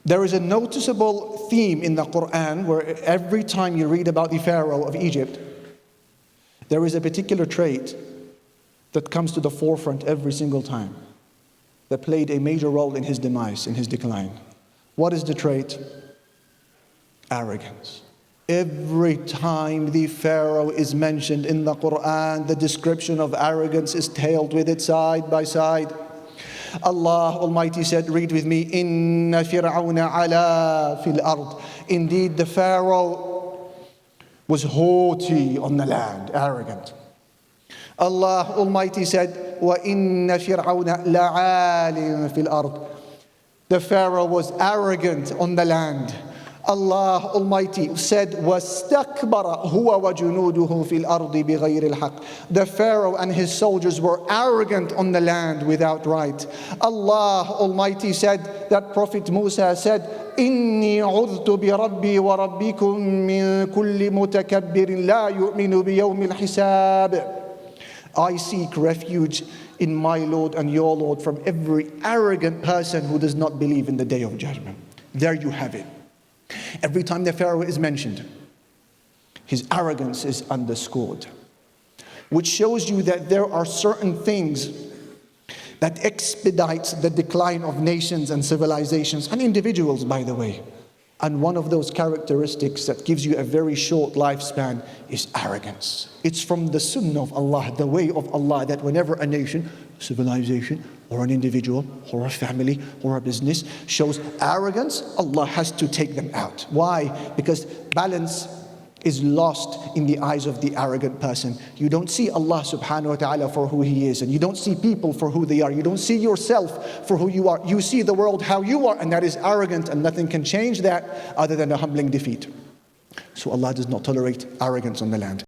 There is a noticeable theme in the Quran where every time you read about the Pharaoh of Egypt, there is a particular trait that comes to the forefront every single time that played a major role in his demise, in his decline. What is the trait? Arrogance. Every time the Pharaoh is mentioned in the Quran, the description of arrogance is tailed with it side by side. Allah Almighty said, read with me, Inna Fir'auna ala fil ard. Indeed, the Pharaoh was haughty on the land, arrogant. Allah Almighty said, Wa inna Fir'auna la'alim fil ard. The Pharaoh was arrogant on the land. Allah Almighty said, وَاسْتَكْبَرَ هُوَ وَجُنُودُهُ فِي الْأَرْضِ بِغَيْرِ الْحَقِّ. The Pharaoh and his soldiers were arrogant on the land without right. Allah Almighty said that Prophet Musa said, إِنِّي عُذْتُ بِرَبِّي وَرَبِّكُم مِّن كُلِّ مُتَكَبِّرٍ لَا يُؤْمِنُ بِيَوْمِ الْحِسَابِ. I seek refuge in my Lord and your Lord from every arrogant person who does not believe in the day of judgment. There you have it. Every time the Pharaoh is mentioned, his arrogance is underscored, which shows you that there are certain things that expedite the decline of nations and civilizations and individuals, by the way. And one of those characteristics that gives you a very short lifespan is arrogance. It's from the sunnah of Allah, the way of Allah, that whenever a nation, civilization, or an individual, or a family, or a business shows arrogance, Allah has to take them out. Why? Because balance is lost in the eyes of the arrogant person. You don't see Allah subhanahu wa ta'ala for who He is, and you don't see people for who they are. You don't see yourself for who you are. You see the world how you are, and that is arrogant, and nothing can change that other than a humbling defeat. So Allah does not tolerate arrogance on the land.